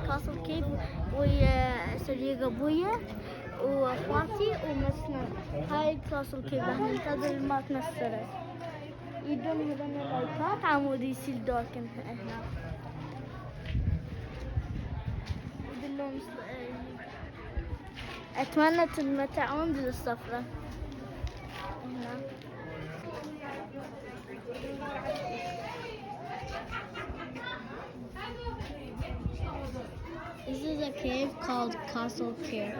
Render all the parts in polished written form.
كاسل كيف ويا صديق أبويا وأخواتي ومسنا. هاي كاسل كيف راح ننتظر ما تنسرت. يدون هذين اللايكات عمود يصير دوركن هنا. يدلون أتمنى تتمتعون بالسفرة هنا. This is a cave called Colossal Cave.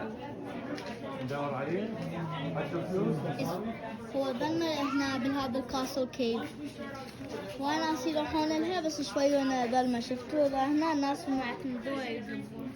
هو ضلنا هنا بهذا الكاسل كيف وانا ناس يروحون لها بس شوي وانا ضل ما شفتوا هنا الناس معتمدوا يدبون.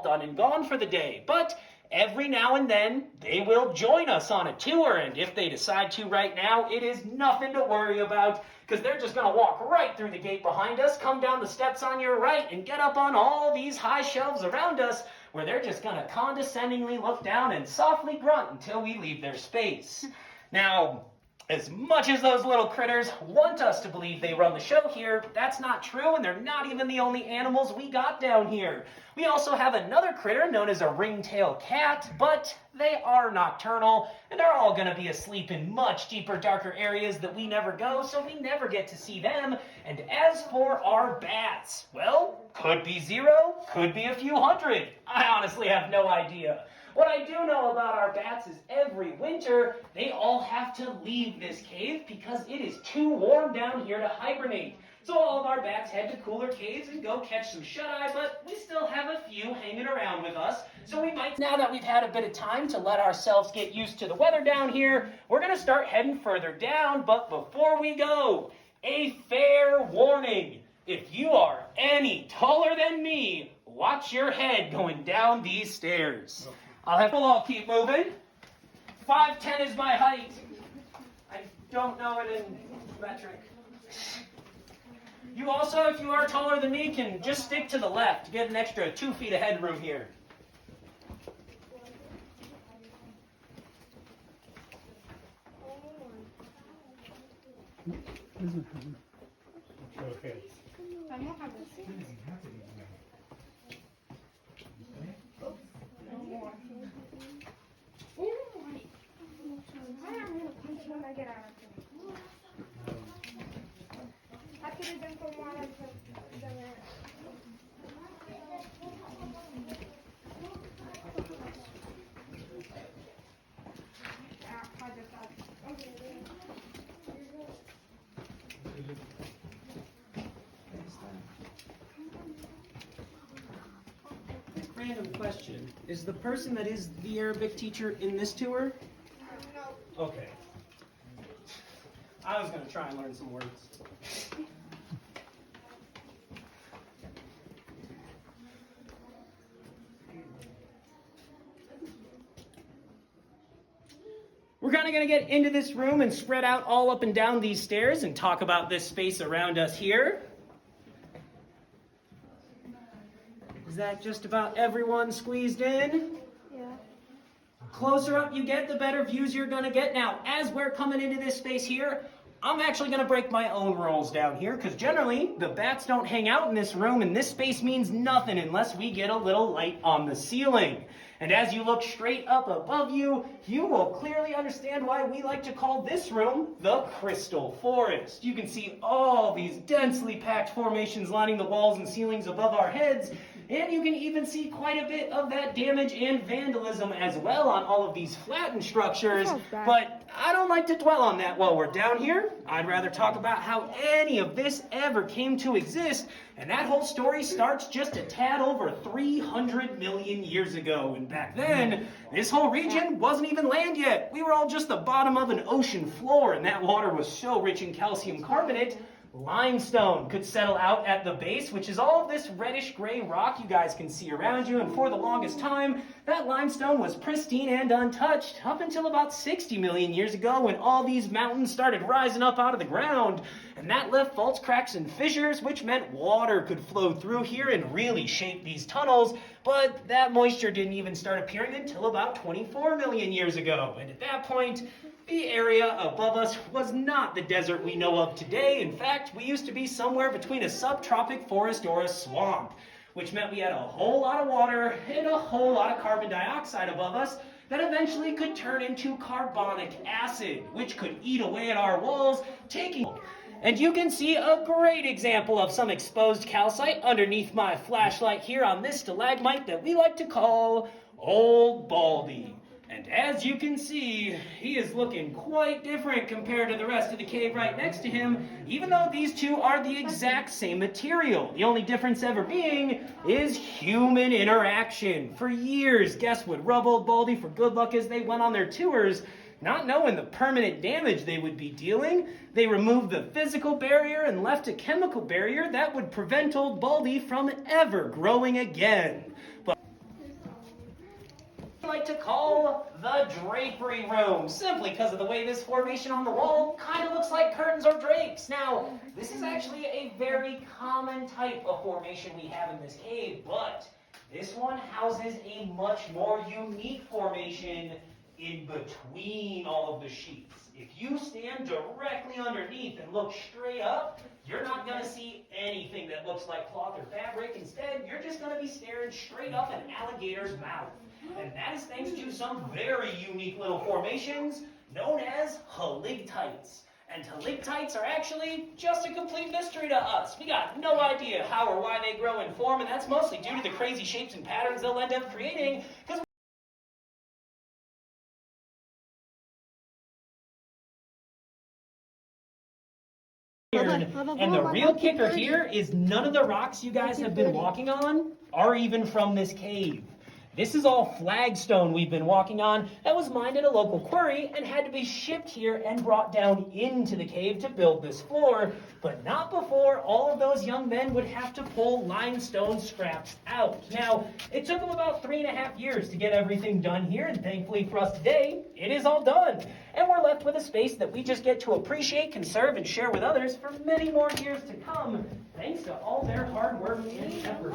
Done and gone for the day, but every now and then they will join us on a tour, and if they decide to right now, it is nothing to worry about because they're just going to walk right through the gate behind us, come down the steps on your right, and get up on all these high shelves around us where they're just going to condescendingly look down and softly grunt until we leave their space. Now, as much as those little critters want us to believe they run the show here, that's not true, and they're not even the only animals we got down here. We also have another critter known as a Ringtail Cat, but they are nocturnal, and they're all going to be asleep in much deeper, darker areas that we never go, so we never get to see them. And as for our bats, well, could be 0, could be a few hundred. I honestly have no idea. What I do know about our bats is every winter, they all have to leave this cave because it is too warm down here to hibernate. So all of our bats head to cooler caves and go catch some shut-eye, but we still have a few hanging around with us. So we might, now that we've had a bit of time to let ourselves get used to the weather down here, we're going to start heading further down. But before we go, a fair warning. If you are any taller than me, watch your head going down these stairs. We'll all keep moving. 5'10" is my height. I don't know it in metric. You also, if you are taller than me, can just stick to the left. Get an extra 2 feet of headroom here. Okay. Random question. Is the person that is the Arabic teacher in this tour? No. Okay. I was going to try and learn some words. We're kind of going to get into this room and spread out all up and down these stairs and talk about this space around us here. Is that just about everyone squeezed in? Yeah. Closer up you get, the better views you're going to get. Now, as we're coming into this space here, I'm actually going to break my own rules down here because generally the bats don't hang out in this room and this space means nothing unless we get a little light on the ceiling. And as you look straight up above you, you will clearly understand why we like to call this room the Crystal Forest. You can see all these densely packed formations lining the walls and ceilings above our heads. And you can even see quite a bit of that damage and vandalism as well on all of these flattened structures. But I don't like to dwell on that while we're down here. I'd rather talk about how any of this ever came to exist. And that whole story starts just a tad over 300 million years ago. And back then, this whole region wasn't even land yet. We were all just the bottom of an ocean floor, and that water was so rich in calcium carbonate, limestone could settle out at the base, which is all of this reddish gray rock you guys can see around you. And for the longest time, that limestone was pristine and untouched up until about 60 million years ago when all these mountains started rising up out of the ground. And that left faults, cracks, and fissures, which meant water could flow through here and really shape these tunnels. But that moisture didn't even start appearing until about 24 million years ago. And at that point, the area above us was not the desert we know of today. In fact, we used to be somewhere between a subtropic forest or a swamp, which meant we had a whole lot of water and a whole lot of carbon dioxide above us that eventually could turn into carbonic acid, which could eat away at our walls, taking... And you can see a great example of some exposed calcite underneath my flashlight here on this stalagmite that we like to call Old Baldy. And as you can see, he is looking quite different compared to the rest of the cave right next to him, even though these two are the exact same material. The only difference ever being is human interaction. For years, guests would rub Old Baldy for good luck as they went on their tours, not knowing the permanent damage they would be dealing. They removed the physical barrier and left a chemical barrier that would prevent Old Baldy from ever growing again. But I like to call the Drapery Room, simply because of the way this formation on the wall kind of looks like curtains or drapes. Now, this is actually a very common type of formation we have in this cave, but this one houses a much more unique formation in between all of the sheets. If you stand directly underneath and look straight up, you're not going to see anything that looks like cloth or fabric. Instead, you're just going to be staring straight up an alligator's mouth. And that is thanks to some very unique little formations known as Haligtites. And Haligtites are actually just a complete mystery to us. We got no idea how or why they grow and form, and that's mostly due to the crazy shapes and patterns they'll end up creating, because and the real kicker here is none of the rocks you guys have been walking on are even from this cave. This is all flagstone we've been walking on that was mined at a local quarry and had to be shipped here and brought down into the cave to build this floor, but not before all of those young men would have to pull limestone scraps out. Now, it took them about 3.5 years to get everything done here, and thankfully for us today, it is all done. And we're left with a space that we just get to appreciate, conserve, and share with others for many more years to come, thanks to all their hard work and effort.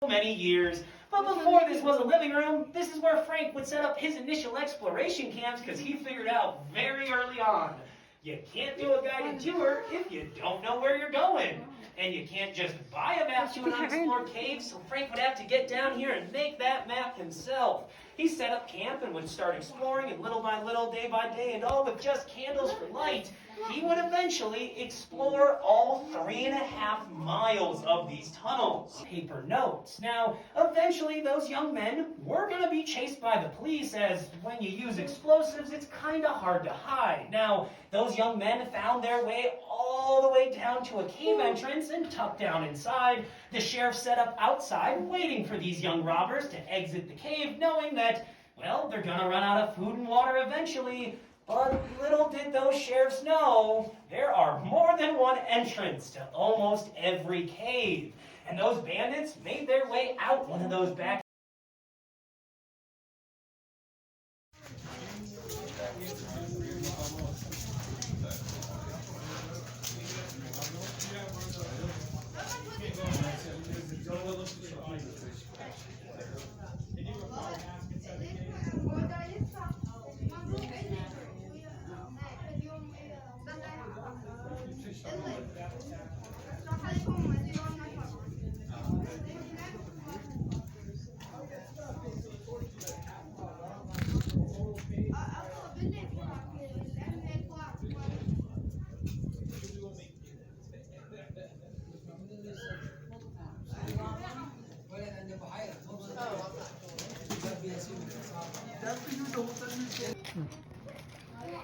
Many years, but before this was a living room, this is where Frank would set up his initial exploration camps, because he figured out very early on, you can't do a guided tour if you don't know where you're going. And you can't just buy a map to an unexplored cave, so Frank would have to get down here and make that map himself. He set up camp and would start exploring, and little by little, day by day, and all with just candles for light, he would eventually explore all 3.5 miles of these tunnels. Paper notes. Now, eventually those young men were going to be chased by the police, as when you use explosives, it's kind of hard to hide. Now, those young men found their way all the way down to a cave entrance and tucked down inside. The sheriff set up outside, waiting for these young robbers to exit the cave, knowing that, well, they're going to run out of food and water eventually. But little did those sheriffs know, there are more than one entrance to almost every cave. And those bandits made their way out one of those back.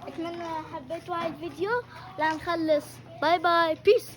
اتمنى حبيتوا هاي الفيديو. لا نخلص. باي باي. بيس.